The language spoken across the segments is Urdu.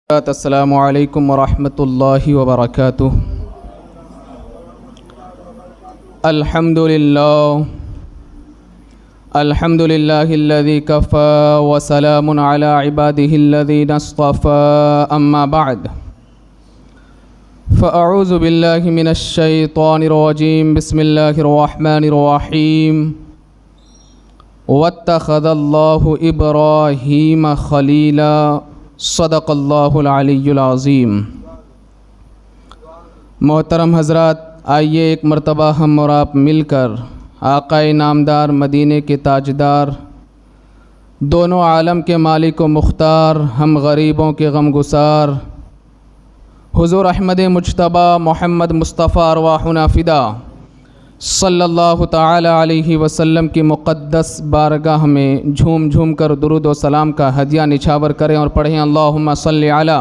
السلام علیکم ورحمۃ اللہ وبرکاتہ۔ الحمد للہ الذی کفی وسلام علی عباده الذین اصطفى اما بعد فاعوذ باللہ من الشیطان الرجیم بسم اللہ الرحمن الرحیم واتخذ اللہ ابراہیم خلیلا صدق اللہ العلی العظیم۔ محترم حضرات، آئیے ایک مرتبہ ہم اور آپ مل کر آقا نامدار، مدینے کے تاجدار، دونوں عالم کے مالک و مختار، ہم غریبوں کے غمگسار، حضور احمد مجتبی محمد مصطفیٰ ارواحنا فدا صلی اللہ تعالی علیہ وسلم کی مقدس بارگاہ میں جھوم جھوم کر درود و سلام کا ہدیہ نچھاور کریں اور پڑھیں اللہم صلی علی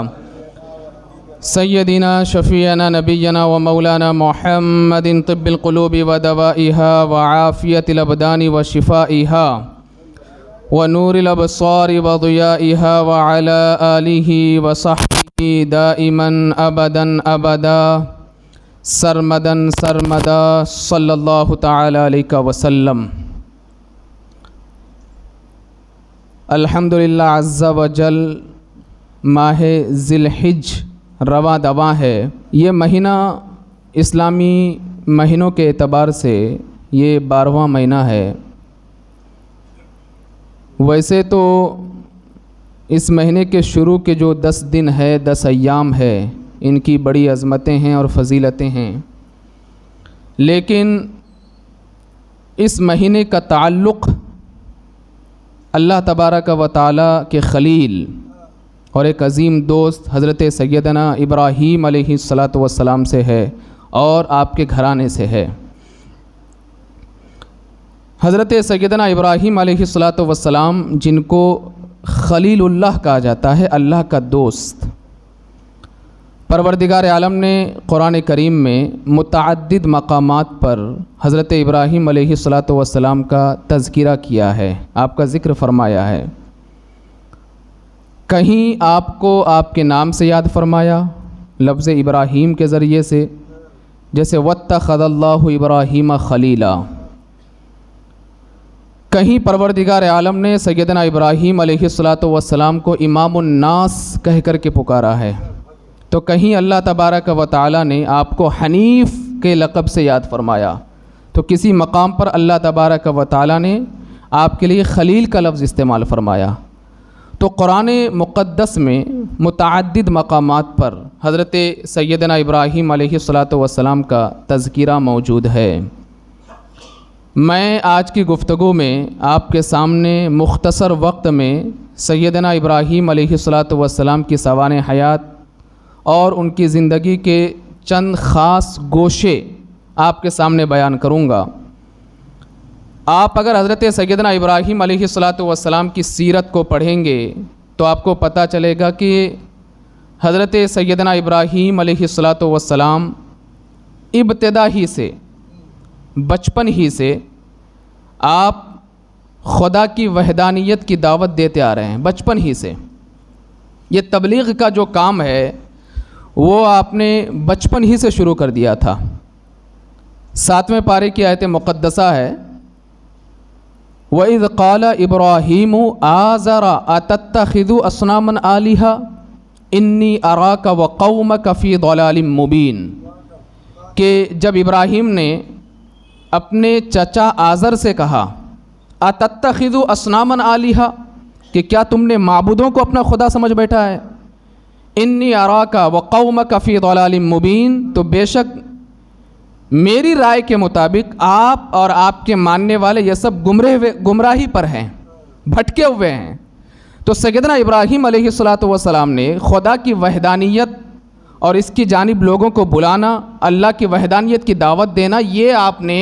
سیدنا شفیعنا نبینا و مولانا محمد طب القلوب و دوائها و عافیت الابدان و شفائها و نور الابصار و ضیائها و علی آلہ و صحبہ دائما ابدا ابدا سرمدن سرمدا صلی اللہ تعالی علیہ وسلم۔ الحمدللہ عز و جل ماہ ذی الحج رواں دواں ہے۔ یہ مہینہ اسلامی مہینوں کے اعتبار سے یہ 12واں مہینہ ہے۔ ویسے تو اس مہینے کے شروع کے جو 10 دن ہے، 10 ایام ہے، ان کی بڑی عظمتیں ہیں اور فضیلتیں ہیں، لیکن اس مہینے کا تعلق اللہ تبارک و تعالی کے خلیل اور ایک عظیم دوست حضرت سیدنا ابراہیم علیہ السلام سے ہے اور آپ کے گھرانے سے ہے۔ حضرت سیدنا ابراہیم علیہ السلام جن کو خلیل اللہ کہا جاتا ہے، اللہ کا دوست، پروردگار عالم نے قرآن کریم میں متعدد مقامات پر حضرت ابراہیم علیہ السلام کا تذکرہ کیا ہے، آپ کا ذکر فرمایا ہے۔ کہیں آپ کو آپ کے نام سے یاد فرمایا لفظ ابراہیم کے ذریعے سے، جیسے واتخذ اللہ ابراہیم خلیلا۔ کہیں پروردگار عالم نے سیدنا ابراہیم علیہ السلام کو امام الناس کہہ کر کے پکارا ہے، تو کہیں اللہ تبارک و تعالی نے آپ کو حنیف کے لقب سے یاد فرمایا، تو کسی مقام پر اللہ تبارک و تعالی نے آپ کے لیے خلیل کا لفظ استعمال فرمایا۔ تو قرآن مقدس میں متعدد مقامات پر حضرت سیدنا ابراہیم علیہ السلام کا تذکرہ موجود ہے۔ میں آج کی گفتگو میں آپ کے سامنے مختصر وقت میں سیدنا ابراہیم علیہ السلام کی سوانح حیات اور ان کی زندگی کے چند خاص گوشے آپ کے سامنے بیان کروں گا۔ آپ اگر حضرت سیدنا ابراہیم علیہ السلام کی سیرت کو پڑھیں گے تو آپ کو پتہ چلے گا کہ حضرت سیدنا ابراہیم علیہ السلام ابتدا ہی سے، بچپن ہی سے آپ خدا کی وحدانیت کی دعوت دیتے آ رہے ہیں۔ بچپن ہی سے یہ تبلیغ کا جو کام ہے وہ آپ نے بچپن ہی سے شروع کر دیا تھا۔ 7ویں پارے کی آیت مقدسہ ہے وَإِذْ قَالَ إِبْرَاهِيمُ آزَرَ أَتَتَّخِذُ أَصْنَامًا آلِهَةً إِنِّي أَرَاكَ وَقَوْمَكَ فِي ضَلَالٍ مُبِينٍ، کہ جب ابراہیم نے اپنے چچا آزر سے کہا أَتَتَّخِذُ أَصْنَامًا آلِهَةً، کہ کیا تم نے معبودوں کو اپنا خدا سمجھ بیٹھا ہے، انی اراک وقومک فی ضلال مبین، تو بے شک میری رائے کے مطابق آپ اور آپ کے ماننے والے یہ سب گمراہی پر ہیں، بھٹکے ہوئے ہیں۔ تو سیدنا ابراہیم علیہ السلام نے خدا کی وحدانیت اور اس کی جانب لوگوں کو بلانا، اللہ کی وحدانیت کی دعوت دینا، یہ آپ نے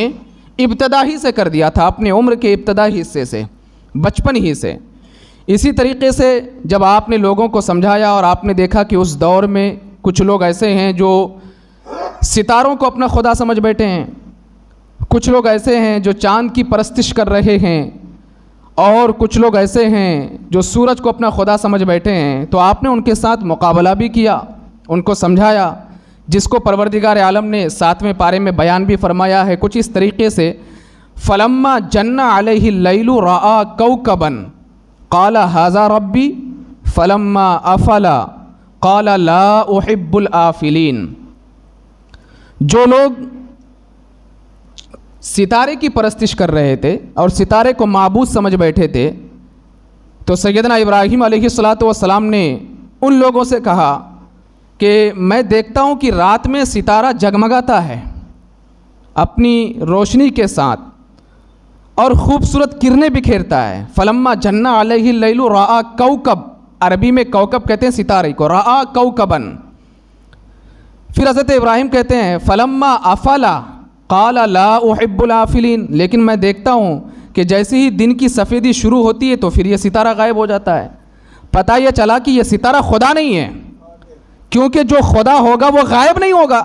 ابتدا ہی سے کر دیا تھا، اپنے عمر کے ابتدائی حصے سے، بچپن ہی سے۔ اسی طریقے سے جب آپ نے لوگوں کو سمجھایا اور آپ نے دیکھا کہ اس دور میں کچھ لوگ ایسے ہیں جو ستاروں کو اپنا خدا سمجھ بیٹھے ہیں، کچھ لوگ ایسے ہیں جو چاند کی پرستش کر رہے ہیں، اور کچھ لوگ ایسے ہیں جو سورج کو اپنا خدا سمجھ بیٹھے ہیں، تو آپ نے ان کے ساتھ مقابلہ بھی کیا، ان کو سمجھایا، جس کو پروردگار عالم نے 7ویں پارے میں بیان بھی فرمایا ہے کچھ اس طریقے سے، فلما جن علیہ اللیل رأى کوکبا قال ھذا ربی فلما افل قال لا احب الآفلین۔ جو لوگ ستارے کی پرستش کر رہے تھے اور ستارے کو معبود سمجھ بیٹھے تھے، تو سیدنا ابراہیم علیہ السلام نے ان لوگوں سے کہا کہ میں دیکھتا ہوں کہ رات میں ستارہ جگمگاتا ہے اپنی روشنی کے ساتھ اور خوبصورت کرنیں بکھیرتا ہے۔ فلما جن علیہ اللیل رأى کوکب، عربی میں کوکب کہتے ہیں ستارے کو، رأى کوکبا۔ پھر حضرت ابراہیم کہتے ہیں فلما افل قال لا احب الآفلین، لیکن میں دیکھتا ہوں کہ جیسے ہی دن کی سفیدی شروع ہوتی ہے تو پھر یہ ستارہ غائب ہو جاتا ہے۔ پتہ یہ چلا کہ یہ ستارہ خدا نہیں ہے، کیونکہ جو خدا ہوگا وہ غائب نہیں ہوگا،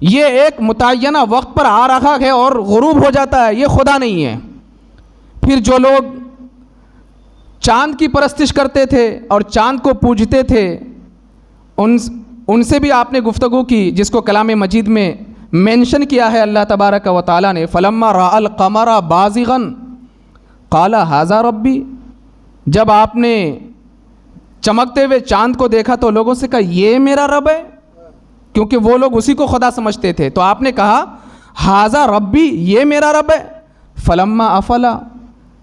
یہ ایک متعینہ وقت پر آ رہا ہے اور غروب ہو جاتا ہے، یہ خدا نہیں ہے۔ پھر جو لوگ چاند کی پرستش کرتے تھے اور چاند کو پوجتے تھے، ان سے بھی آپ نے گفتگو کی، جس کو کلام مجید میں مینشن کیا ہے اللہ تبارک و تعالیٰ نے، فلما رأى القمر بازغا قال ھذا ربی۔ جب آپ نے چمکتے ہوئے چاند کو دیکھا تو لوگوں سے کہا یہ میرا رب ہے، کیونکہ وہ لوگ اسی کو خدا سمجھتے تھے، تو آپ نے کہا ھذا ربی، یہ میرا رب ہے۔ فلما افل،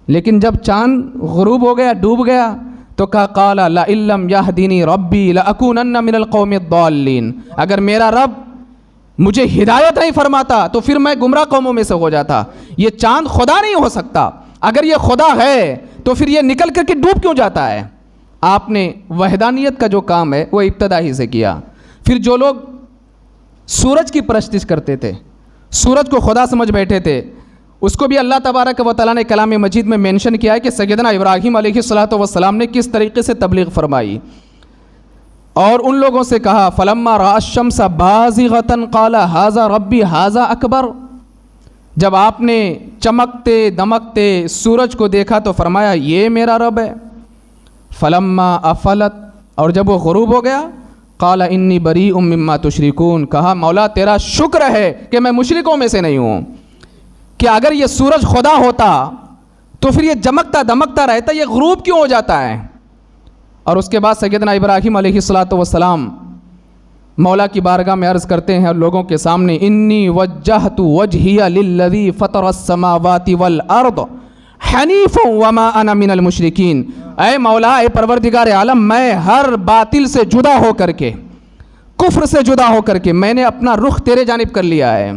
لیکن جب چاند غروب ہو گیا، ڈوب گیا، تو کہا قال لئن لم یہدنی ربی لأکونن من القوم الضالین، اگر میرا رب مجھے ہدایت نہیں فرماتا تو پھر میں گمراہ قوموں میں سے ہو جاتا۔ یہ چاند خدا نہیں ہو سکتا، اگر یہ خدا ہے تو پھر یہ نکل کر کے ڈوب کیوں جاتا ہے؟ آپ نے وحدانیت کا جو کام ہے وہ ابتدا ہی سے کیا۔ پھر جو لوگ سورج کی پرستش کرتے تھے، سورج کو خدا سمجھ بیٹھے تھے، اس کو بھی اللہ تبارک و تعالیٰ نے کلام مجید میں مینشن کیا ہے کہ سیدنا ابراہیم علیہ السلام نے کس طریقے سے تبلیغ فرمائی، اور ان لوگوں سے کہا فلما رأى الشمس بازغة قال ھذا ربی ھذا اکبر۔ جب آپ نے چمکتے دمکتے سورج کو دیکھا تو فرمایا یہ میرا رب ہے۔ فلما افلت، اور جب وہ غروب ہو گیا، قال انی بریء مما تشرکون، کہا مولا تیرا شکر ہے کہ میں مشرکوں میں سے نہیں ہوں، کہ اگر یہ سورج خدا ہوتا تو پھر یہ چمکتا دمکتا رہتا، یہ غروب کیوں ہو جاتا ہے؟ اور اس کے بعد سیدنا ابراہیم علیہ السلام مولا کی بارگاہ میں عرض کرتے ہیں اور لوگوں کے سامنے، انی وجہت وجہی للذی فطر السماوات والارض حنیفا وما انا من المشرکین، اے مولا، اے پروردگار عالم، میں ہر باطل سے جدا ہو کر کے، کفر سے جدا ہو کر کے میں نے اپنا رخ تیرے جانب کر لیا ہے۔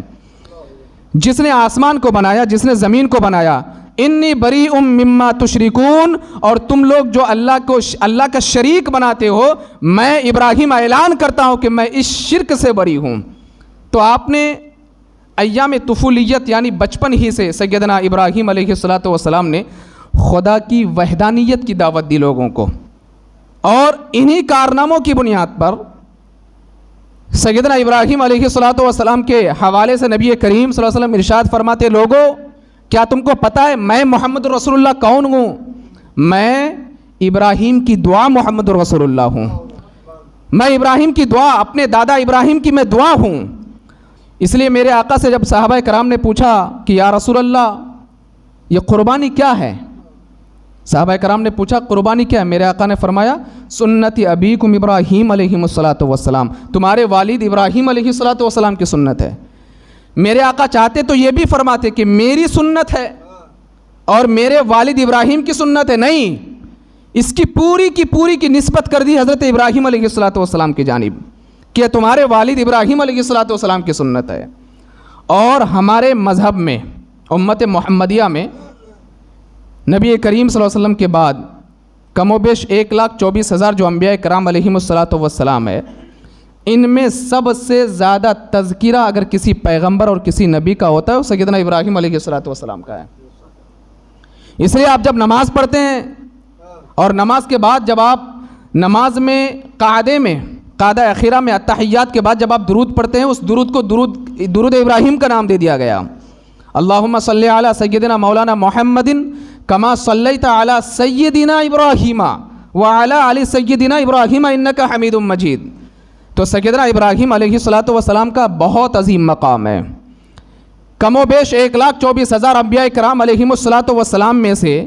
جس نے آسمان کو بنایا، جس نے زمین کو بنایا، انی بریء مما تشرکون، اور تم لوگ جو اللہ کا شریک بناتے ہو، میں ابراہیم اعلان کرتا ہوں کہ میں اس شرک سے بری ہوں۔ تو آپ نے ایام طفولیت یعنی بچپن ہی سے سیدنا ابراہیم علیہ السلام نے خدا کی وحدانیت کی دعوت دی لوگوں کو، اور انہی کارناموں کی بنیاد پر سیدنا ابراہیم علیہ السلام کے حوالے سے نبی کریم صلی اللہ علیہ وسلم ارشاد فرماتے، لوگو کیا تم کو پتہ ہے میں محمد رسول اللہ کون ہوں؟ میں ابراہیم کی دعا محمد رسول اللہ ہوں، میں ابراہیم کی دعا، اپنے دادا ابراہیم کی میں دعا ہوں۔ اس لیے میرے آقا سے جب صحابہ کرام نے پوچھا کہ یا رسول اللہ یہ قربانی کیا ہے، صحابہ کرام نے پوچھا قربانی کیا ہے، میرے آقا نے فرمایا سنت ابیکم ابراہیم علیہ السلام، تمہارے والد ابراہیم علیہ السلام کی سنت ہے۔ میرے آقا چاہتے تو یہ بھی فرماتے کہ میری سنت ہے اور میرے والد ابراہیم کی سنت ہے، نہیں، اس کی پوری کی نسبت کر دی حضرت ابراہیم علیہ السلام کی جانب کہ تمہارے والد ابراہیم علیہ السلام کی سنت ہے۔ اور ہمارے مذہب میں، امت محمدیہ میں، نبی کریم صلی اللہ علیہ وسلم کے بعد کم و بیش 1,24,000 جو انبیاء کرام علیہم السلام ہے، ان میں سب سے زیادہ تذکرہ اگر کسی پیغمبر اور کسی نبی کا ہوتا ہے وہ سیدنا ابراہیم علیہ السلام کا ہے۔ اس لیے آپ جب نماز پڑھتے ہیں اور نماز کے بعد جب آپ نماز میں قاعدہ اخیرہ میں التحیات کے بعد جب آپ درود پڑھتے ہیں، اس درود کو درود ابراہیم کا نام دے دیا گیا، اللہم صلی علی سیدنا مولانا محمد کما صلیت علی سیدنا ابراہیم وعلی آل سیدنا ابراہیم انک حمید مجید. تو سیدنا ابراہیم علیہ الصلوۃ والسلام کا بہت عظیم مقام ہے. کم و بیش 1,24,000 انبیاء کرام علیہم الصلوۃ والسلام میں سے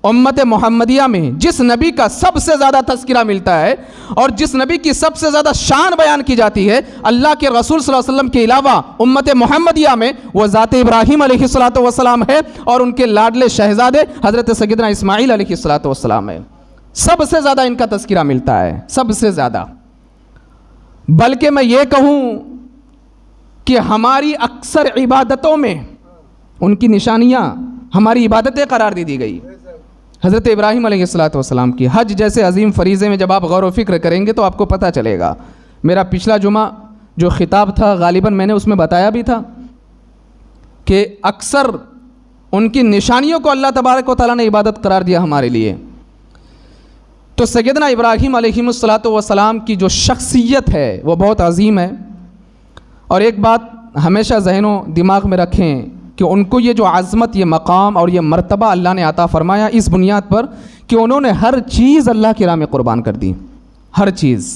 امت محمدیہ میں جس نبی کا سب سے زیادہ تذکرہ ملتا ہے اور جس نبی کی سب سے زیادہ شان بیان کی جاتی ہے اللہ کے رسول صلی اللہ علیہ وسلم کے علاوہ امت محمدیہ میں، وہ ذات ابراہیم علیہ الصلوۃ والسلام ہے اور ان کے لاڈلے شہزادے حضرت سیدنا اسماعیل علیہ الصلوۃ والسلام ہے. سب سے زیادہ ان کا تذکرہ ملتا ہے، سب سے زیادہ. بلکہ میں یہ کہوں کہ ہماری اکثر عبادتوں میں ان کی نشانیاں ہماری عبادتیں قرار دی گئی. حضرت ابراہیم علیہ الصلوۃ والسلام کی حج جیسے عظیم فریضے میں جب آپ غور و فکر کریں گے تو آپ کو پتہ چلے گا. میرا پچھلا جمعہ جو خطاب تھا غالباً میں نے اس میں بتایا بھی تھا کہ اکثر ان کی نشانیوں کو اللہ تبارک و تعالیٰ نے عبادت قرار دیا ہمارے لیے. تو سیدنا ابراہیم علیہ الصلوۃ والسلام کی جو شخصیت ہے وہ بہت عظیم ہے. اور ایک بات ہمیشہ ذہن و دماغ میں رکھیں کہ ان کو یہ جو عظمت، یہ مقام اور یہ مرتبہ اللہ نے عطا فرمایا اس بنیاد پر کہ انہوں نے ہر چیز اللہ کی راہ میں قربان کر دی. ہر چیز.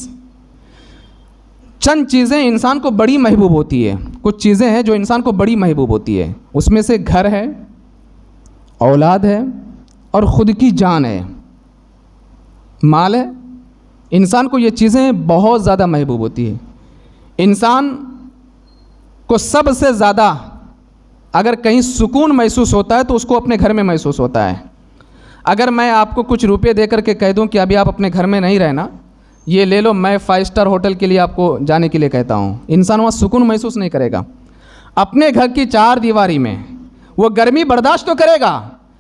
چند چیزیں انسان کو بڑی محبوب ہوتی ہے، کچھ چیزیں ہیں جو انسان کو بڑی محبوب ہوتی ہے. اس میں سے گھر ہے، اولاد ہے اور خود کی جان ہے، مال ہے. انسان کو یہ چیزیں بہت زیادہ محبوب ہوتی ہے. انسان کو سب سے زیادہ اگر کہیں سکون محسوس ہوتا ہے تو اس کو اپنے گھر میں محسوس ہوتا ہے. اگر میں آپ کو کچھ روپے دے کر کے کہہ دوں کہ ابھی آپ اپنے گھر میں نہیں رہنا، یہ لے لو، میں 5 اسٹار ہوٹل کے لیے آپ کو جانے کے لیے کہتا ہوں، انسان وہاں سکون محسوس نہیں کرے گا. اپنے گھر کی 4 دیواری میں وہ گرمی برداشت تو کرے گا،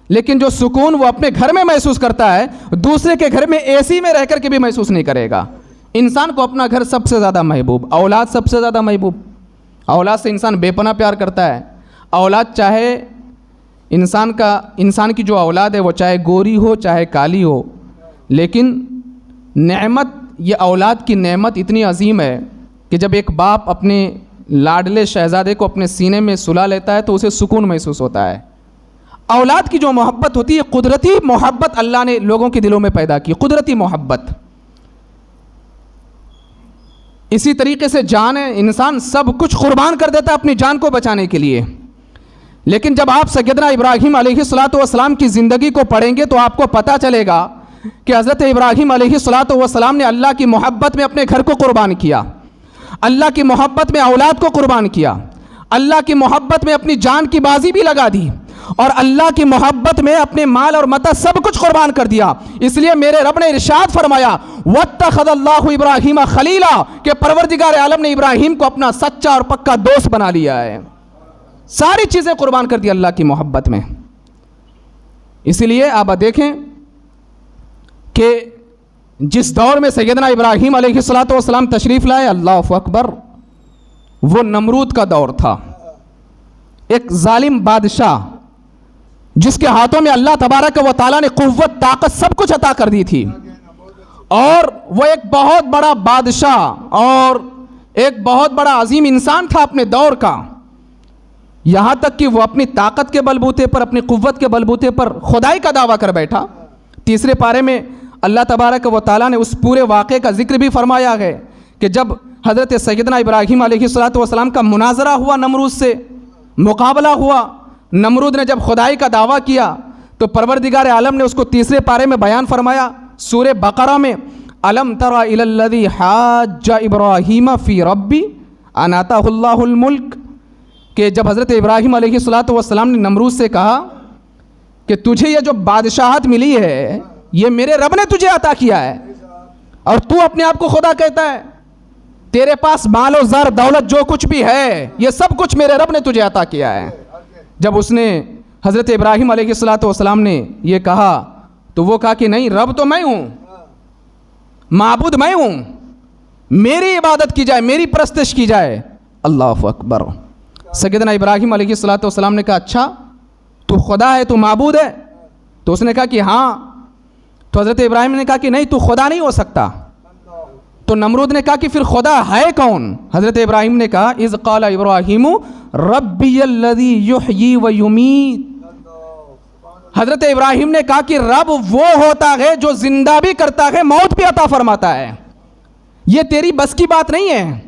لیکن جو سکون وہ اپنے گھر میں محسوس کرتا ہے دوسرے کے گھر میں اے سی میں رہ کر کے بھی محسوس نہیں کرے گا. انسان کو اپنا گھر سب سے زیادہ محبوب، اولاد سب سے زیادہ محبوب. اولاد سے انسان بے پناہ پیار کرتا ہے. اولاد چاہے انسان کی جو اولاد ہے وہ چاہے گوری ہو چاہے کالی ہو، لیکن نعمت، یہ اولاد کی نعمت اتنی عظیم ہے کہ جب ایک باپ اپنے لاڈلے شہزادے کو اپنے سینے میں سلا لیتا ہے تو اسے سکون محسوس ہوتا ہے. اولاد کی جو محبت ہوتی ہے قدرتی محبت اللہ نے لوگوں کے دلوں میں پیدا کی، قدرتی محبت. اسی طریقے سے جان ہے، انسان سب کچھ قربان کر دیتا ہے اپنی جان کو بچانے کے لیے. لیکن جب آپ سیدنا ابراہیم علیہ الصلوۃ والسلام کی زندگی کو پڑھیں گے تو آپ کو پتہ چلے گا کہ حضرت ابراہیم علیہ الصلوۃ والسلام نے اللہ کی محبت میں اپنے گھر کو قربان کیا، اللہ کی محبت میں اولاد کو قربان کیا، اللہ کی محبت میں اپنی جان کی بازی بھی لگا دی اور اللہ کی محبت میں اپنے مال اور متا سب کچھ قربان کر دیا. اس لیے میرے رب نے ارشاد فرمایا واتخذ اللہ ابراہیم خلیلا، کہ پروردگار عالم نے ابراہیم کو اپنا سچا اور پکا دوست بنا لیا ہے. ساری چیزیں قربان کر دی اللہ کی محبت میں. اسی لیے آپ دیکھیں کہ جس دور میں سیدنا ابراہیم علیہ الصلوۃ والسلام تشریف لائے، اللہ اکبر، وہ نمرود کا دور تھا. ایک ظالم بادشاہ جس کے ہاتھوں میں اللہ تبارک و تعالیٰ نے قوت، طاقت سب کچھ عطا کر دی تھی، اور وہ ایک بہت بڑا بادشاہ اور ایک بہت بڑا عظیم انسان تھا اپنے دور کا. یہاں تک کہ وہ اپنی طاقت کے بلبوتے پر، اپنی قوت کے بلبوتے پر خدائی کا دعویٰ کر بیٹھا. 3 پارے میں اللہ تبارک و تعالیٰ نے اس پورے واقعے کا ذکر بھی فرمایا ہے کہ جب حضرت سیدنا ابراہیم علیہ الصلوۃ والسلام کا مناظرہ ہوا، نمرود سے مقابلہ ہوا، نمرود نے جب خدائی کا دعویٰ کیا تو پروردگار عالم نے اس کو 3 پارے میں بیان فرمایا سورہ بقرہ میں، الم تر الی الذی حاج ابراہیم فی ربی ان آتاہ اللہ الملک، کہ جب حضرت ابراہیم علیہ الصلوۃ والسلام نے نمرود سے کہا کہ تجھے یہ جو بادشاہت ملی ہے یہ میرے رب نے تجھے عطا کیا ہے اور تو اپنے آپ کو خدا کہتا ہے، تیرے پاس مال و زر دولت جو کچھ بھی ہے یہ سب کچھ میرے رب نے تجھے عطا کیا ہے. جب اس نے حضرت ابراہیم علیہ الصلوۃ والسلام نے یہ کہا تو وہ کہا کہ نہیں، رب تو میں ہوں، معبود میں ہوں، میری عبادت کی جائے، میری پرستش کی جائے. اللہ اکبر. سیدنا ابراہیم علیہ الصلوۃ والسلام نے کہا اچھا تو خدا ہے، تو معبود ہے؟ تو اس نے کہا کہ ہاں. تو حضرت ابراہیم نے کہا کہ نہیں، تو خدا نہیں ہو سکتا. تو نمرود نے کہا کہ پھر خدا ہے کون؟ حضرت ابراہیم نے کہا اذ قال ابراہیم ربی الذی یحیی و یمیت، حضرت ابراہیم نے کہا کہ رب وہ ہوتا ہے جو زندہ بھی کرتا ہے، موت بھی عطا فرماتا ہے، یہ تیری بس کی بات نہیں ہے،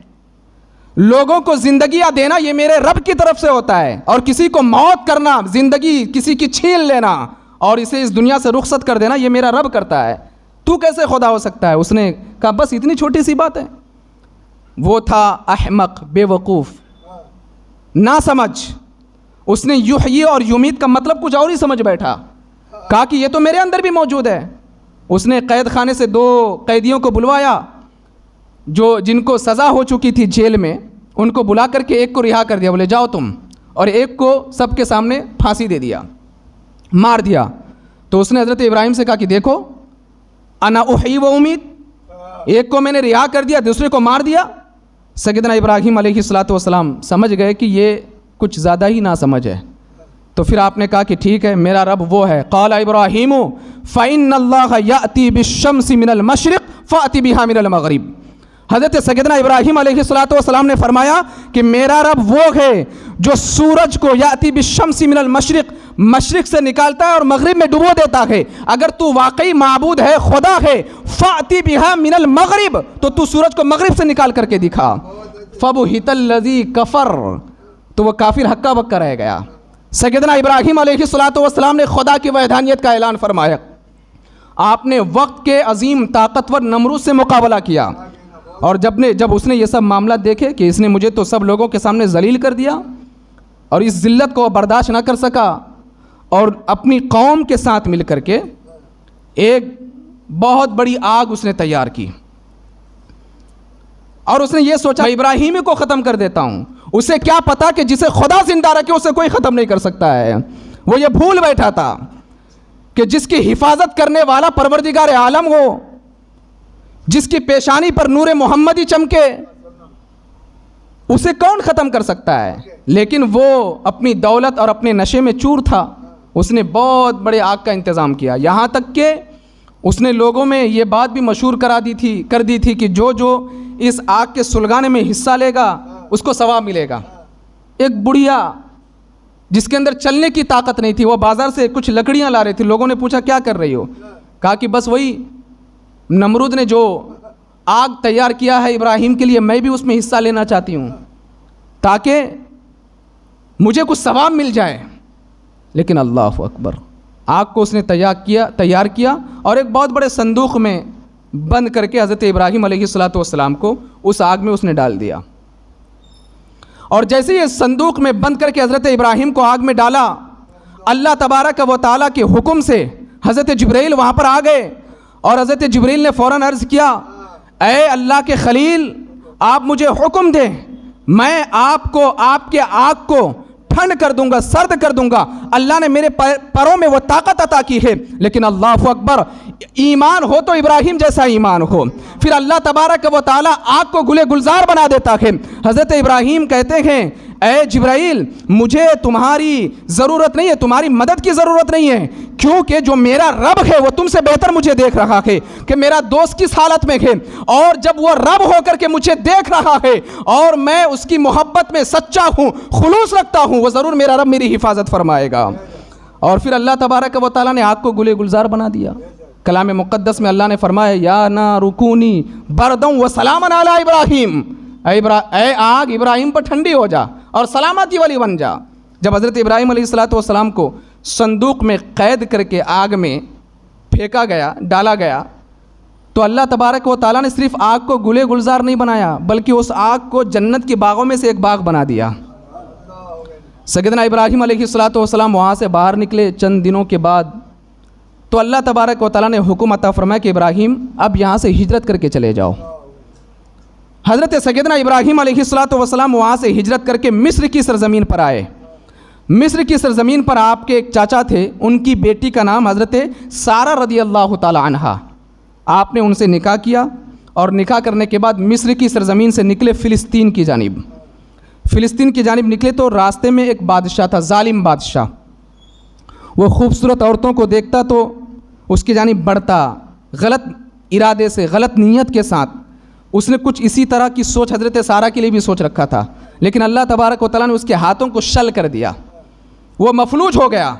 لوگوں کو زندگیاں دینا یہ میرے رب کی طرف سے ہوتا ہے، اور کسی کو موت کرنا، زندگی کسی کی چھین لینا اور اسے اس دنیا سے رخصت کر دینا یہ میرا رب کرتا ہے، تو کیسے خدا ہو سکتا ہے؟ اس نے کہا بس اتنی چھوٹی سی بات ہے۔ وہ تھا احمق، بے وقوف، نہ سمجھ، اس نے یحیی اور یمیت کا مطلب کچھ اور ہی سمجھ بیٹھا، کہا کہ یہ تو میرے اندر بھی موجود ہے۔ اس نے قید خانے سے 2 قیدیوں کو بلوایا جن کو سزا ہو چکی تھی جیل میں، ان کو بلا کر کے ایک کو رہا کر دیا، بولے جاؤ تم، اور ایک کو سب کے سامنے پھانسی دے دیا، مار دیا۔ تو اس نے حضرت ابراہیم سے کہا کہ دیکھو انا احیی و امید، ایک کو میں نے رہا کر دیا، دوسرے کو مار دیا۔ سیدنا ابراہیم علیہ السلام سمجھ گئے کہ یہ کچھ زیادہ ہی نہ سمجھ ہے، تو پھر آپ نے کہا کہ ٹھیک ہے میرا رب وہ ہے۔ قال ابراہیم فإن اللہ یأتی بالشمس من المشرق فأتی بها من المغرب۔ حضرت سیدنا ابراہیم علیہ السلام نے فرمایا کہ میرا رب وہ ہے جو سورج کو یأتی بالشمس من المشرق، مشرق سے نکالتا ہے اور مغرب میں ڈبو دیتا ہے۔ اگر تو واقعی معبود ہے، خدا ہے، فأتی بها من المغرب، تو سورج کو مغرب سے نکال کر کے دکھا۔ فبہت الذی کفر، تو وہ کافر ہکا بکا رہ گیا۔ سیدنا ابراہیم علیہ السلام نے خدا کی وحدانیت کا اعلان فرمایا، آپ نے وقت کے عظیم طاقتور نمرود سے مقابلہ کیا، اور جب اس نے یہ سب معاملات دیکھے کہ اس نے مجھے تو سب لوگوں کے سامنے ذلیل کر دیا اور اس ذلت کو برداشت نہ کر سکا، اور اپنی قوم کے ساتھ مل کر کے ایک بہت بڑی آگ اس نے تیار کی، اور اس نے یہ سوچا ابراہیمی کو ختم کر دیتا ہوں۔ اسے کیا پتا کہ جسے خدا زندہ رکھے اسے کوئی ختم نہیں کر سکتا ہے۔ وہ یہ بھول بیٹھا تھا کہ جس کی حفاظت کرنے والا پروردگار عالم ہو، جس کی پیشانی پر نور محمدی چمکے، اسے کون ختم کر سکتا ہے؟ لیکن وہ اپنی دولت اور اپنے نشے میں چور تھا، اس نے بہت بڑے آگ کا انتظام کیا، یہاں تک کہ اس نے لوگوں میں یہ بات بھی مشہور کر دی تھی کہ جو اس آگ کے سلگانے میں حصہ لے گا اس کو ثواب ملے گا۔ ایک بڑھیا جس کے اندر چلنے کی طاقت نہیں تھی، وہ بازار سے کچھ لکڑیاں لا رہی تھی، لوگوں نے پوچھا کیا کر رہی ہو؟ کہا کہ بس وہی نمرود نے جو آگ تیار کیا ہے ابراہیم کے لیے، میں بھی اس میں حصہ لینا چاہتی ہوں تاکہ مجھے کچھ ثواب مل جائے۔ لیکن اللہ اکبر، آگ کو اس نے تیار کیا اور ایک بہت بڑے صندوق میں بند کر کے حضرت ابراہیم علیہ السلام کو اس آگ میں اس نے ڈال دیا، اور جیسے ہی اس صندوق میں بند کر کے حضرت ابراہیم کو آگ میں ڈالا، اللہ تبارک و تعالیٰ کے حکم سے حضرت جبرائیل وہاں پر آ گئے، اور حضرت جبرائیل نے فوراً عرض کیا اے اللہ کے خلیل، آپ مجھے حکم دیں، میں آپ کے آگ کو ٹھنڈ کر دوں گا، سرد کر دوں گا۔ اللہ نے میرے پروں میں وہ طاقت عطا کی ہے، لیکن اللہ اکبر، ایمان ہو تو ابراہیم جیسا ایمان ہو، پھر اللہ تبارک و تعالیٰ آگ کو گلے گلزار بنا دیتا ہے۔ حضرت ابراہیم کہتے ہیں اے جبرائیل، مجھے تمہاری ضرورت نہیں ہے، تمہاری مدد کی ضرورت نہیں ہے، کیونکہ جو میرا رب ہے وہ تم سے بہتر مجھے دیکھ رہا ہے کہ میرا دوست کس حالت میں ہے، اور جب وہ رب ہو کر کے مجھے دیکھ رہا ہے اور میں اس کی محبت میں سچا ہوں، خلوص رکھتا ہوں، وہ ضرور میرا رب میری حفاظت فرمائے گا۔ اور پھر اللہ تبارک و تعالیٰ نے آگ کو گلے گلزار بنا دیا۔ کلام مقدس میں اللہ نے فرمایا یا نار کونی برداً و سلاما علی ابراہیم، اے آگ ابراہیم پر ٹھنڈی ہو جا اور سلامتی والی بن جا۔ جب حضرت ابراہیم علیہ السلام کو صندوق میں قید کر کے آگ میں پھینکا گیا، ڈالا گیا، تو اللہ تبارک و تعالیٰ نے صرف آگ کو گلے گلزار نہیں بنایا، بلکہ اس آگ کو جنت کے باغوں میں سے ایک باغ بنا دیا۔ سیدنا ابراہیم علیہ السلام وہاں سے باہر نکلے چند دنوں کے بعد، تو اللہ تبارک و تعالیٰ نے حکم عطا فرمایا کہ ابراہیم اب یہاں سے ہجرت کر کے چلے جاؤ۔ حضرت سیدنا ابراہیم علیہ السلام وہاں سے ہجرت کر کے مصر کی سرزمین پر آئے۔ مصر کی سرزمین پر آپ کے ایک چاچا تھے، ان کی بیٹی کا نام حضرت سارہ رضی اللہ تعالی عنہا، آپ نے ان سے نکاح کیا، اور نکاح کرنے کے بعد مصر کی سرزمین سے نکلے فلسطین کی جانب نکلے، تو راستے میں ایک بادشاہ تھا، ظالم بادشاہ، وہ خوبصورت عورتوں کو دیکھتا تو اس کی جانب بڑھتا، غلط ارادے سے، غلط نیت کے ساتھ۔ اس نے کچھ اسی طرح کی سوچ حضرت سارہ کے لیے بھی سوچ رکھا تھا، لیکن اللہ تبارک و تعالیٰ نے اس کے ہاتھوں کو شل کر دیا، وہ مفلوج ہو گیا۔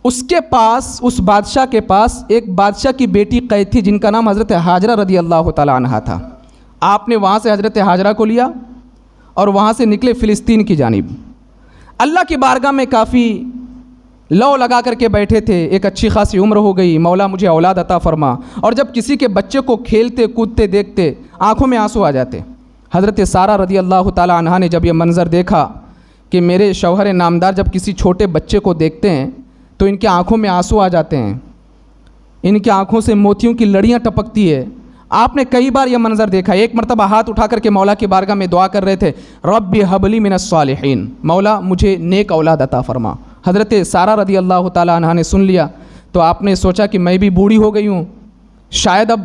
اس کے پاس، اس بادشاہ کے پاس ایک بادشاہ کی بیٹی قید تھی جن کا نام حضرت حاجرہ رضی اللہ تعالیٰ عنہا تھا۔ آپ نے وہاں سے حضرت حاجرہ کو لیا اور وہاں سے نکلے فلسطین کی جانب۔ اللہ کی بارگاہ میں کافی لو لگا کر کے بیٹھے تھے، ایک اچھی خاصی عمر ہو گئی، مولا مجھے اولاد عطا فرما۔ اور جب کسی کے بچے کو کھیلتے کودتے دیکھتے آنکھوں میں آنسو آ جاتے۔ حضرت سارہ رضی اللہ تعالیٰ عنہا نے جب یہ منظر دیکھا کہ میرے شوہر نامدار جب کسی چھوٹے بچے کو دیکھتے ہیں تو ان کے آنکھوں میں آنسو آ جاتے ہیں، ان کی آنکھوں سے موتیوں کی لڑیاں ٹپکتی ہے۔ آپ نے کئی بار یہ منظر دیکھا۔ ایک مرتبہ ہاتھ اٹھا کر کے مولا کی بارگاہ میں دعا کر رہے تھے، رب ہب لی من الصالحین، مولا مجھے نیک اولاد عطا فرما۔ حضرت سارہ رضی اللہ تعالیٰ عنہا نے سن لیا تو آپ نے سوچا کہ میں بھی بوڑھی ہو گئی ہوں، شاید اب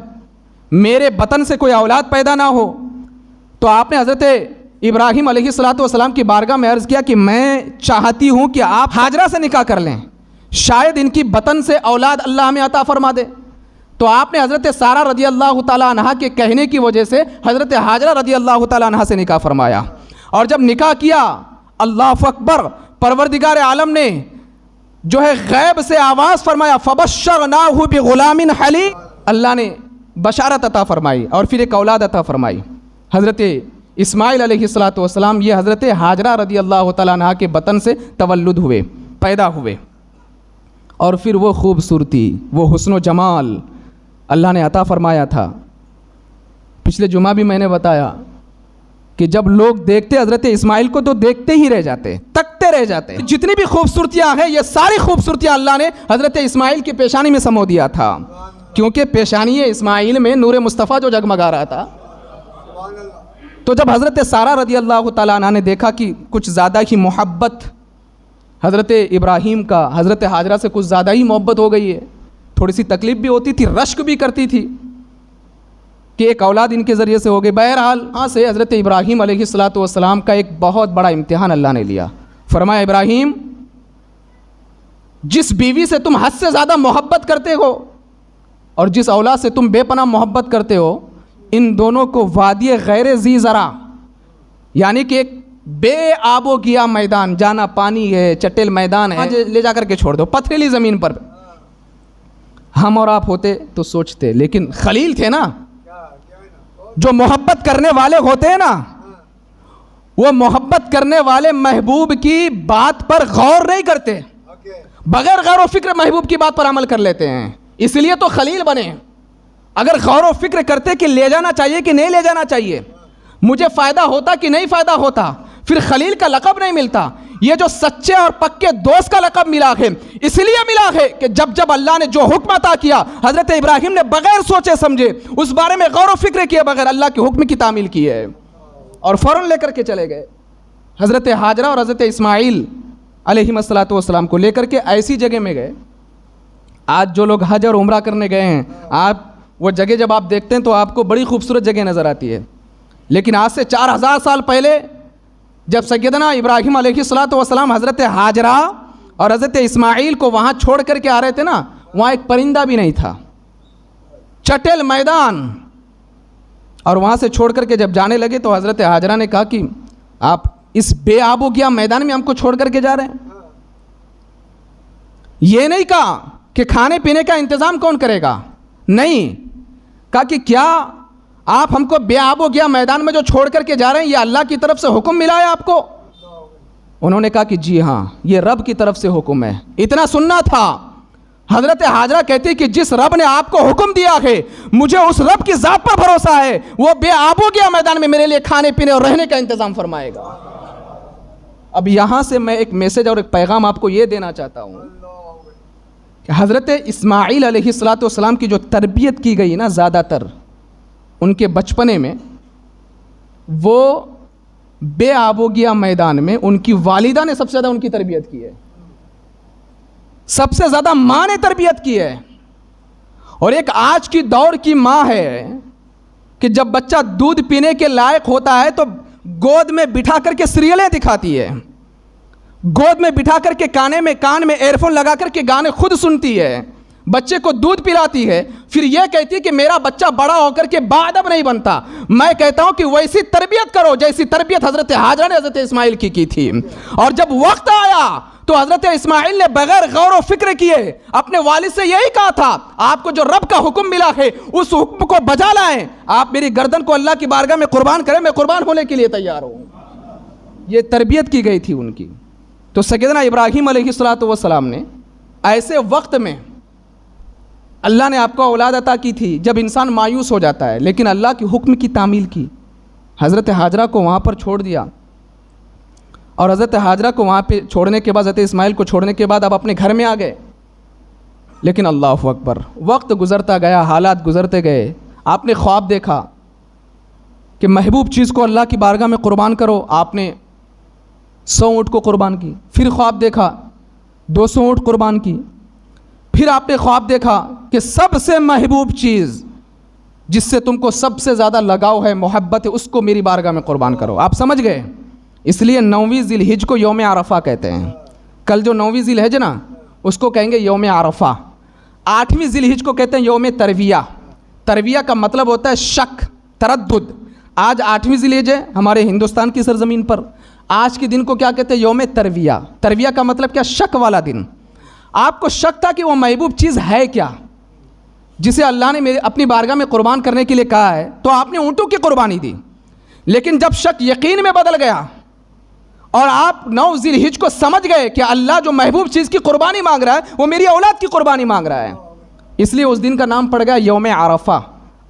میرے بطن سے کوئی اولاد پیدا نہ ہو، تو آپ نے حضرت ابراہیم علیہ السلام کی بارگاہ میں عرض کیا کہ میں چاہتی ہوں کہ آپ حاجرہ سے نکاح کر لیں، شاید ان کی بطن سے اولاد اللہ ہمیں عطا فرما دے۔ تو آپ نے حضرت سارہ رضی اللہ تعالیٰ عنہا کے کہنے کی وجہ سے حضرت حاجرہ رضی اللہ تعالیٰ عنہا سے نکاح فرمایا، اور جب نکاح کیا، اللہ اکبر، پروردگار عالم نے جو ہے غیب سے آواز فرمایا، فبشرناہ بغلام حلیم، اللہ نے بشارت عطا فرمائی اور پھر ایک اولاد عطا فرمائی، حضرت اسماعیل علیہ السلام۔ یہ حضرت حاجرہ رضی اللہ تعالیٰ عنہا کے بطن سے تولد ہوئے، پیدا ہوئے، اور پھر وہ خوبصورتی، وہ حسن و جمال اللہ نے عطا فرمایا تھا۔ پچھلے جمعہ بھی میں نے بتایا کہ جب لوگ دیکھتے حضرت اسماعیل کو تو دیکھتے ہی رہ جاتے، تکتے رہ جاتے۔ جتنی بھی خوبصورتیاں ہیں یہ ساری خوبصورتیاں اللہ نے حضرت اسماعیل کی پیشانی میں سمو دیا تھا، کیونکہ پیشانی اسماعیل میں نور مصطفیٰ جو جگمگا رہا تھا۔ تو جب حضرت سارہ رضی اللہ تعالیٰ عنہ نے دیکھا کہ کچھ زیادہ ہی محبت حضرت ابراہیم کا حضرت حاجرہ سے کچھ زیادہ ہی محبت ہو گئی ہے، تھوڑی سی تکلیف بھی ہوتی تھی، رشک بھی کرتی تھی کہ ایک اولاد ان کے ذریعے سے ہو گئی۔ بہرحال وہاں سے حضرت ابراہیم علیہ السلام کا ایک بہت بڑا امتحان اللہ نے لیا۔ فرمایا، ابراہیم، جس بیوی سے تم حد سے زیادہ محبت کرتے ہو اور جس اولاد سے تم بے پناہ محبت کرتے ہو، ان دونوں کو وادی غیر ذی زرع، یعنی کہ ایک بے آب و گیا میدان، جانا پانی ہے، چٹیل میدان ہے، لے جا کر کے چھوڑ دو، پتھریلی زمین پر۔ ہم اور آپ ہوتے تو سوچتے، لیکن خلیل تھے نا، جو محبت کرنے والے ہوتے ہیں نا، وہ محبت کرنے والے محبوب کی بات پر غور نہیں کرتے، بغیر غور و فکر محبوب کی بات پر عمل کر لیتے ہیں، اس لیے تو خلیل بنے۔ اگر غور و فکر کرتے کہ لے جانا چاہیے کہ نہیں لے جانا چاہیے، مجھے فائدہ ہوتا کہ نہیں فائدہ ہوتا، پھر خلیل کا لقب نہیں ملتا۔ یہ جو سچے اور پکے دوست کا لقب ملا ہے، اس لیے ملا ہے کہ جب اللہ نے جو حکم عطا کیا، حضرت ابراہیم نے بغیر سوچے سمجھے، اس بارے میں غور و فکر کیے بغیر اللہ کے حکم کی تعمیل کی ہے، اور فوراً لے کر کے چلے گئے۔ حضرت حاجرہ اور حضرت اسماعیل علیہ السلام کو لے کر کے ایسی جگہ میں گئے۔ آج جو لوگ حج اور عمرہ کرنے گئے ہیں، آپ وہ جگہ جب آپ دیکھتے ہیں تو آپ کو بڑی خوبصورت جگہ نظر آتی ہے، لیکن آج سے 4000 سال پہلے جب سیدنا ابراہیم علیہ السلام حضرت حاجرہ اور حضرت اسماعیل کو وہاں چھوڑ کر کے آ رہے تھے نا، وہاں ایک پرندہ بھی نہیں تھا، چٹیل میدان، اور وہاں سے چھوڑ کر کے جب جانے لگے تو حضرت حاجرہ نے کہا کہ آپ اس بے آب و گیا میدان میں ہم کو چھوڑ کر کے جا رہے ہیں۔ یہ نہیں کہا کہ کھانے پینے کا انتظام کون کرے گا، نہیں کہا کہ کیا آپ ہم کو بے آب و گیا میدان میں جو چھوڑ کر کے جا رہے ہیں، یہ اللہ کی طرف سے حکم ملا ہے آپ کو؟ انہوں نے کہا کہ جی ہاں، یہ رب کی طرف سے حکم ہے۔ اتنا سننا تھا۔ حضرت حاجرہ کہتی کہ جس رب نے آپ کو حکم دیا ہے، مجھے اس رب کی ذات پر بھروسہ ہے، وہ بے آب و گیا میدان میں میرے لیے کھانے پینے اور رہنے کا انتظام فرمائے گا۔ اب یہاں سے میں ایک میسج اور ایک پیغام آپ کو یہ دینا چاہتا ہوں کہ حضرت اسماعیل علیہ السلام کی جو تربیت کی گئی نا، زیادہ تر ان کے بچپنے میں، وہ بے آب و گیا میدان میں ان کی والدہ نے سب سے زیادہ ان کی تربیت کی ہے، سب سے زیادہ ماں نے تربیت کی ہے۔ اور ایک آج کی دور کی ماں ہے کہ جب بچہ دودھ پینے کے لائق ہوتا ہے تو گود میں بٹھا کر کے سیریلیں دکھاتی ہے، گود میں بٹھا کر کے کان میں ایئر فون لگا کر کے گانے خود سنتی ہے، بچے کو دودھ پلاتی ہے، پھر یہ کہتی ہے کہ میرا بچہ بڑا ہو کر کے باادب نہیں بنتا۔ میں کہتا ہوں کہ ویسی تربیت کرو جیسی تربیت حضرت حاجرہ نے حضرت اسماعیل کی تھی، اور جب وقت آیا تو حضرت اسماعیل نے بغیر غور و فکر کیے اپنے والد سے یہی کہا تھا، آپ کو جو رب کا حکم ملا ہے اس حکم کو بجا لائیں، آپ میری گردن کو اللہ کی بارگاہ میں قربان کریں، میں قربان ہونے کے لیے تیار ہوں۔ یہ تربیت کی گئی تھی ان کی۔ تو سیدنا ابراہیم علیہ السلام نے ایسے وقت میں اللہ نے آپ کو اولاد عطا کی تھی جب انسان مایوس ہو جاتا ہے، لیکن اللہ کے حکم کی تعمیل کی، حضرت ہاجرہ کو وہاں پر چھوڑ دیا، اور حضرت ہاجرہ کو وہاں پہ چھوڑنے کے بعد، حضرت اسماعیل کو چھوڑنے کے بعد اب اپنے گھر میں آ گئے۔ لیکن اللہ اکبر، وقت گزرتا گیا، حالات گزرتے گئے، آپ نے خواب دیکھا کہ محبوب چیز کو اللہ کی بارگاہ میں قربان کرو، آپ نے 100 اونٹ کو قربان کی۔ پھر خواب دیکھا 200 اونٹ قربان کی۔ پھر آپ نے خواب دیکھا کہ سب سے محبوب چیز جس سے تم کو سب سے زیادہ لگاؤ ہے، محبت ہے، اس کو میری بارگاہ میں قربان کرو۔ آپ سمجھ گئے؟ اس لیے 9ویں ذی الحج کو یوم عرفہ کہتے ہیں۔ کل جو 9ویں ذی الحج نا اس کو کہیں گے یوم عرفہ۔ 8ویں ذی الحج کو کہتے ہیں یوم ترویہ۔ ترویہ کا مطلب ہوتا ہے شک، تردد۔ آج 8ویں ذی الحج ہے ہمارے ہندوستان کی سرزمین پر، آج کے دن کو کیا کہتے ہیں؟ یوم ترویہ۔ ترویہ کا مطلب کیا؟ شک والا دن۔ آپ کو شک تھا کہ وہ محبوب چیز ہے کیا جسے اللہ نے اپنی بارگاہ میں قربان کرنے کے لیے کہا ہے، تو آپ نے اونٹوں کی قربانی دی۔ لیکن جب شک یقین میں بدل گیا اور آپ 9 ذی الحج کو سمجھ گئے کہ اللہ جو محبوب چیز کی قربانی مانگ رہا ہے وہ میری اولاد کی قربانی مانگ رہا ہے، اس لیے اس دن کا نام پڑ گیا یوم عرفہ۔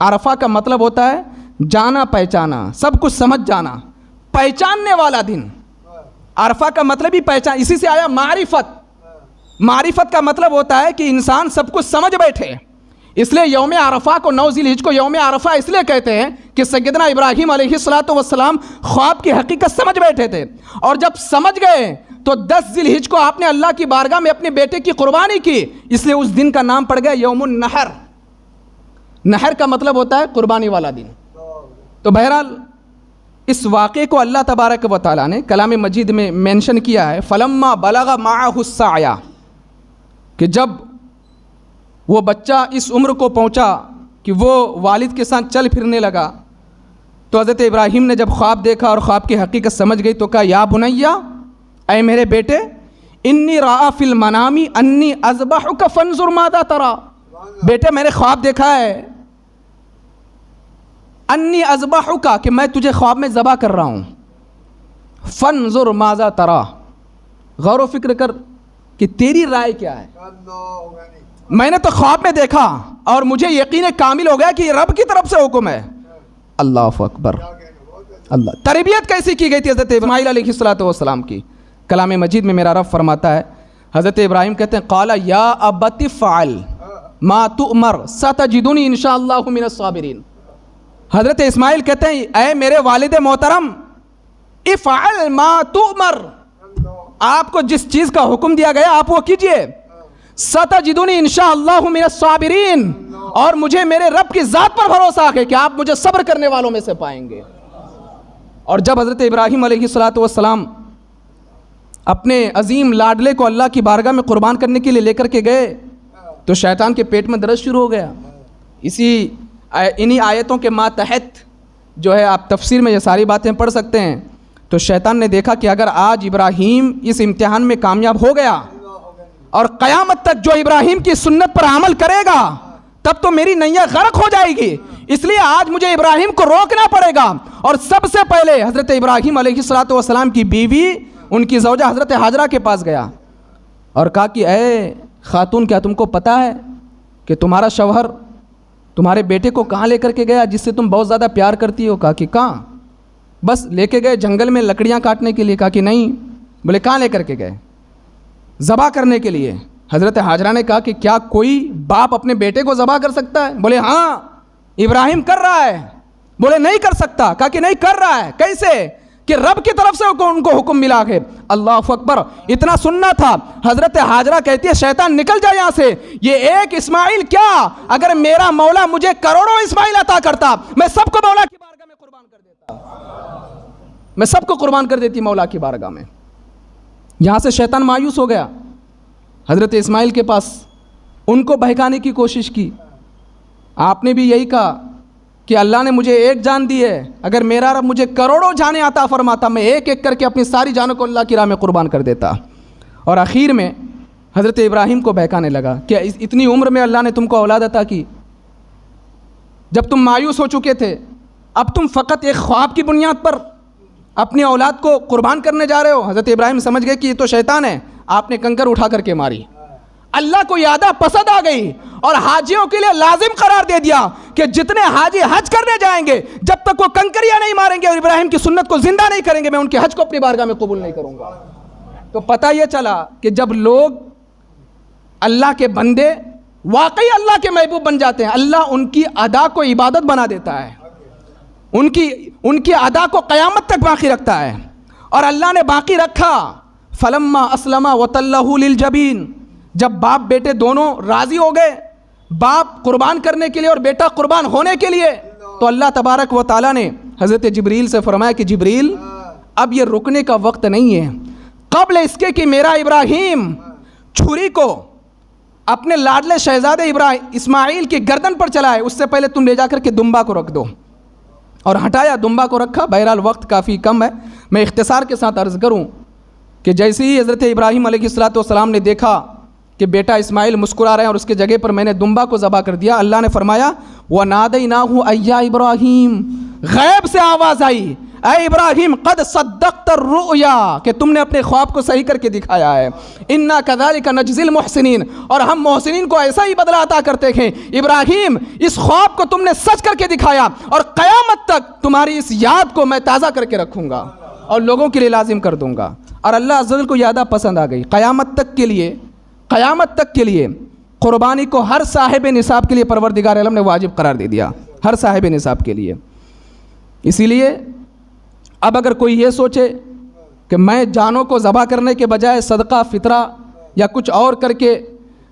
عرفہ کا مطلب ہوتا ہے جانا پہچانا، سب کچھ سمجھ جانا، پہچاننے والا دن۔ عرفہ کا مطلب ہی پہچان، اسی سے آیا معرفت۔ معرفت کا مطلب ہوتا ہے کہ انسان سب کچھ سمجھ بیٹھے، اس لیے یوم عرفہ کو 9 ذی الحج کو یوم عرفہ اس لیے کہتے ہیں کہ سیدنا ابراہیم علیہ السلام خواب کی حقیقت سمجھ بیٹھے تھے، اور جب سمجھ گئے تو 10 ذی الحج کو آپ نے اللہ کی بارگاہ میں اپنے بیٹے کی قربانی کی، اس لیے اس دن کا نام پڑ گیا یوم النحر۔ نحر کا مطلب ہوتا ہے قربانی والا دن۔ تو بہرحال اس واقعے کو اللہ تبارک و تعالیٰ نے کلام مجید میں مینشن کیا ہے، فلما بلغ معہ السعی، کہ جب وہ بچہ اس عمر کو پہنچا کہ وہ والد کے ساتھ چل پھرنے لگا، تو حضرت ابراہیم نے جب خواب دیکھا اور خواب کی حقیقت سمجھ گئی تو کہا یا بنیا، اے میرے بیٹے، انی رأى فی المنام انی اذبحک فانظر ماذا تری، بیٹے میں نے خواب دیکھا ہے انی اذبحک، کہ میں تجھے خواب میں ذبح کر رہا ہوں، فانظر ماذا تری، غور و فکر کر کہ تیری رائے کیا ہے۔ میں نے تو خواب میں دیکھا اور مجھے یقین کامل ہو گیا کہ یہ رب کی طرف سے حکم ہے۔ اللہ اکبر، اللہ۔ تربیت کیسی کی گئی تھی حضرت اسماعیل علیہ السلام کی؟ کلام مجید میں میرا رب فرماتا ہے، حضرت ابراہیم کہتے ہیں قال یا ابت افعل ما تؤمر ستجدنی انشاءاللہ من الصابرین۔ حضرت اسماعیل کہتے ہیں اے میرے والد محترم، افعل ما تؤمر، آپ کو جس چیز کا حکم دیا گیا آپ وہ کیجئے، ستجدنی انشاءاللہ من الصابرین، اور مجھے میرے رب کی ذات پر بھروسہ ہے کہ آپ مجھے صبر کرنے والوں میں سے پائیں گے۔ اور جب حضرت ابراہیم علیہ السلام اپنے عظیم لاڈلے کو اللہ کی بارگاہ میں قربان کرنے کے لیے لے کر کے گئے تو شیطان کے پیٹ میں درد شروع ہو گیا۔ انہی آیتوں کے ماتحت جو ہے آپ تفسیر میں یہ ساری باتیں پڑھ سکتے ہیں۔ تو شیطان نے دیکھا کہ اگر آج ابراہیم اس امتحان میں کامیاب ہو گیا اور قیامت تک جو ابراہیم کی سنت پر عمل کرے گا تب تو میری نیا غرق ہو جائے گی، اس لیے آج مجھے ابراہیم کو روکنا پڑے گا۔ اور سب سے پہلے حضرت ابراہیم علیہ السلام کی بیوی، ان کی زوجہ حضرت ہاجرہ کے پاس گیا اور کہا کہ اے خاتون، کیا تم کو پتہ ہے کہ تمہارا شوہر تمہارے بیٹے کو کہاں لے کر کے گیا جس سے تم بہت زیادہ پیار کرتی ہو؟ کہا کہ کہاں؟ بس لے کے گئے جنگل میں لکڑیاں کاٹنے کے لیے۔ کہا کہ نہیں۔ بولے کہاں لے کر کے گئے؟ ذبح کرنے کے لیے۔ حضرت ہاجرہ نے کہا کہ کیا کوئی باپ اپنے بیٹے کو ذبح کر سکتا ہے؟ بولے ہاں ابراہیم کر رہا ہے۔ بولے نہیں کر سکتا۔ کہا کہ نہیں کر رہا ہے۔ کیسے؟ کہ رب کی طرف سے ان کو حکم ملا ہے۔ اللہ اکبر، اتنا سننا تھا۔ حضرت ہاجرہ کہتی ہے شیطان نکل جائے یہاں سے، یہ ایک اسماعیل کیا، اگر میرا مولا مجھے کروڑوں اسماعیل عطا کرتا میں سب کو مولا کی بارگاہ میں قربان کر دیتا، میں سب کو قربان کر دیتی مولا کی بارگاہ میں۔ یہاں سے شیطان مایوس ہو گیا حضرت اسماعیل کے پاس، ان کو بہکانے کی کوشش کی۔ آپ نے بھی یہی کہا کہ اللہ نے مجھے ایک جان دی ہے، اگر میرا رب مجھے کروڑوں جانیں عطا فرماتا میں ایک ایک کر کے اپنی ساری جانوں کو اللہ کی راہ میں قربان کر دیتا۔ اور آخر میں حضرت ابراہیم کو بہکانے لگا کہ اتنی عمر میں اللہ نے تم کو اولاد عطا کی، جب تم مایوس ہو چکے تھے، اب تم فقط ایک خواب کی بنیاد پر اپنی اولاد کو قربان کرنے جا رہے ہو۔ حضرت ابراہیم سمجھ گئے کہ یہ تو شیطان ہے، آپ نے کنکر اٹھا کر کے ماری۔ اللہ کو یادہ پسند آ گئی اور حاجیوں کے لیے لازم قرار دے دیا کہ جتنے حاجی حج کرنے جائیں گے جب تک وہ کنکریاں نہیں ماریں گے اور ابراہیم کی سنت کو زندہ نہیں کریں گے، میں ان کے حج کو اپنی بارگاہ میں قبول نہیں کروں گا۔ تو پتہ یہ چلا کہ جب لوگ اللہ کے بندے واقعی اللہ کے محبوب بن جاتے ہیں، اللہ ان کی ادا کو عبادت بنا دیتا ہے، ان کی ادا کو قیامت تک باقی رکھتا ہے۔ اور اللہ نے باقی رکھا۔ فلما اسلم وتلہ للجبین، جب باپ بیٹے دونوں راضی ہو گئے، باپ قربان کرنے کے لیے اور بیٹا قربان ہونے کے لیے، تو اللہ تبارک و تعالیٰ نے حضرت جبریل سے فرمایا کہ جبریل اب یہ رکنے کا وقت نہیں ہے، قبل اس کے کہ میرا ابراہیم چھری کو اپنے لاڈلے شہزادے اسماعیل کی گردن پر چلائے، اس سے پہلے تم لے جا کر کے دمبا کو رکھ دو۔ اور ہٹایا، دمبا کو رکھا۔ بہرحال وقت کافی کم ہے، میں اختصار کے ساتھ عرض کروں کہ جیسے ہی حضرت ابراہیم علیہ السلام نے دیکھا کہ بیٹا اسماعیل مسکرا رہے ہیں اور اس کے جگہ پر میں نے دمبا کو ذبح کر دیا، اللہ نے فرمایا وَنَادَيْنَاهُ أَيَّا إِبْرَاهِيمُ، غیب سے آواز آئی، اے ابراہیم قد صدقت الرؤیا، کہ تم نے اپنے خواب کو صحیح کر کے دکھایا ہے۔ اِنَّا كَذَلِكَ نَجْزِي الْمُحْسِنِينَ، اور ہم محسنین کو ایسا ہی بدلہ عطا کرتے ہیں۔ ابراہیم اس خواب کو تم نے سچ کر کے دکھایا اور قیامت تک تمہاری اس یاد کو میں تازہ کر کے رکھوں گا اور لوگوں کے لیے لازم کر دوں گا۔ اور اللہ عز و جل کو یادہ پسند آ گئی۔ قیامت تک کے لیے قربانی کو ہر صاحب نصاب کے لیے پروردگار عالم نے واجب قرار دے دیا، ہر صاحب نصاب کے لیے۔ اسی لیے اب اگر کوئی یہ سوچے کہ میں جانوں کو ذبح کرنے کے بجائے صدقہ فطرہ یا کچھ اور کر کے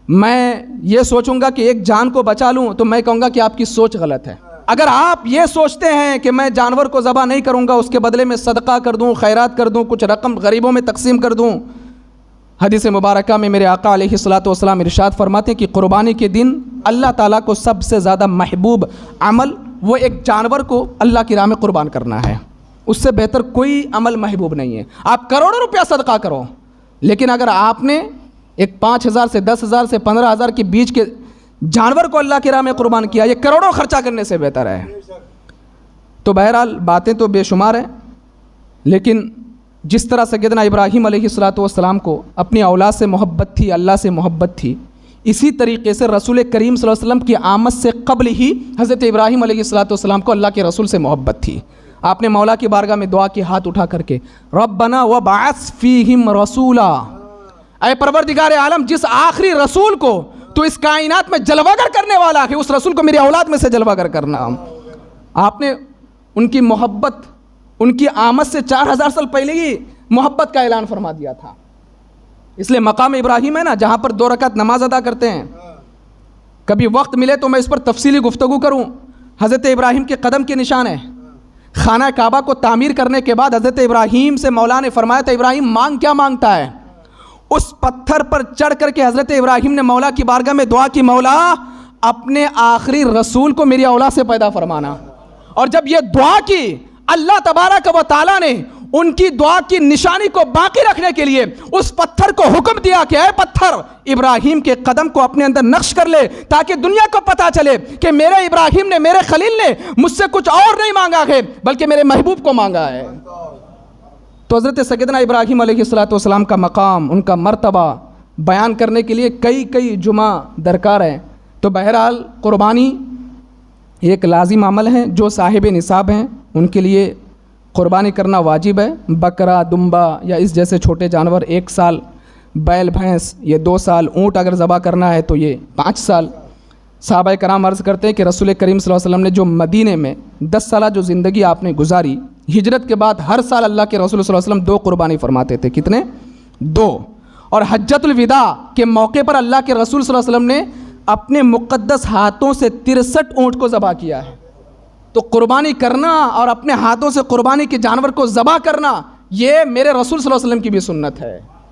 میں یہ سوچوں گا کہ ایک جان کو بچا لوں، تو میں کہوں گا کہ آپ کی سوچ غلط ہے۔ اگر آپ یہ سوچتے ہیں کہ میں جانور کو ذبح نہیں کروں گا، اس کے بدلے میں صدقہ کر دوں، خیرات کر دوں، کچھ رقم غریبوں میں تقسیم کر دوں، حدیث مبارکہ میں میرے آقا علیہ الصلوۃ والسلام ارشاد فرماتے ہیں کہ قربانی کے دن اللہ تعالیٰ کو سب سے زیادہ محبوب عمل وہ ایک جانور کو اللہ کی راہ میں قربان کرنا ہے۔ اس سے بہتر کوئی عمل محبوب نہیں ہے۔ آپ کروڑوں روپیہ صدقہ کرو، لیکن اگر آپ نے ایک 5,000 سے 10,000 سے 15,000 کے بیچ کے جانور کو اللہ کی راہ میں قربان کیا، یہ کروڑوں خرچہ کرنے سے بہتر ہے۔ تو بہرحال باتیں تو بے شمار ہیں، لیکن جس طرح سیدنا ابراہیم علیہ السلام کو اپنی اولاد سے محبت تھی، اللہ سے محبت تھی، اسی طریقے سے رسول کریم صلی اللہ علیہ وسلم کی آمد سے قبل ہی حضرت ابراہیم علیہ السلام کو اللہ کے رسول سے محبت تھی۔ آپ نے مولا کی بارگاہ میں دعا کی ہاتھ اٹھا کر کے، ربنا وبعث فیہم رسولا، اے پروردگار عالم جس آخری رسول کو تو اس کائنات میں جلوہ گر کرنے والا ہے، اس رسول کو میری اولاد میں سے جلوہ گر کرنا۔ آپ نے ان کی محبت، ان کی آمد سے 4,000 سال پہلے ہی محبت کا اعلان فرما دیا تھا۔ اس لیے مقام ابراہیم ہے نا، جہاں پر 2 رکعت نماز ادا کرتے ہیں، کبھی وقت ملے تو میں اس پر تفصیلی گفتگو کروں۔ حضرت ابراہیم کے قدم کے نشان ہے۔ خانہ کعبہ کو تعمیر کرنے کے بعد حضرت ابراہیم سے مولا نے فرمایا تھا ابراہیم مانگ کیا مانگتا ہے؟ اس پتھر پر چڑھ کر کے حضرت ابراہیم نے مولا کی بارگاہ میں دعا کی، مولا اپنے آخری رسول کو میری اولاد سے پیدا فرمانا۔ اور جب یہ دعا کی، اللہ تبارک و تعالیٰ نے ان کی دعا کی نشانی کو باقی رکھنے کے لیے اس پتھر کو حکم دیا کہ اے پتھر ابراہیم کے قدم کو اپنے اندر نقش کر لے، تاکہ دنیا کو پتا چلے کہ میرے ابراہیم نے، میرے خلیل نے مجھ سے کچھ اور نہیں مانگا ہے بلکہ میرے محبوب کو مانگا ہے۔ تو حضرت سیدنا ابراہیم علیہ السلام کا مقام، ان کا مرتبہ بیان کرنے کے لیے کئی جمعہ درکار ہیں۔ تو بہرحال قربانی ایک لازم عمل ہے، جو صاحب نصاب ہیں ان کے لیے قربانی کرنا واجب ہے۔ بکرا، دمبا یا اس جیسے چھوٹے جانور 1 سال، بیل بھینس یہ 2 سال، اونٹ اگر ذبح کرنا ہے تو یہ 5 سال۔ صحابہ کرام عرض کرتے ہیں کہ رسول کریم صلی اللہ علیہ وسلم نے جو مدینے میں 10 سالہ جو زندگی آپ نے گزاری، ہجرت کے بعد ہر سال اللہ کے رسول صلی اللہ علیہ وسلم 2 قربانی فرماتے تھے۔ کتنے؟ 2۔ اور حجۃ الوداع کے موقع پر اللہ کے رسول صلی اللہ علیہ وسلم نے اپنے مقدس ہاتھوں سے 63 اونٹ کو ذبح کیا ہے۔ تو قربانی کرنا اور اپنے ہاتھوں سے قربانی کے جانور کو ذبح کرنا، یہ میرے رسول صلی اللہ علیہ وسلم کی بھی سنت ہے۔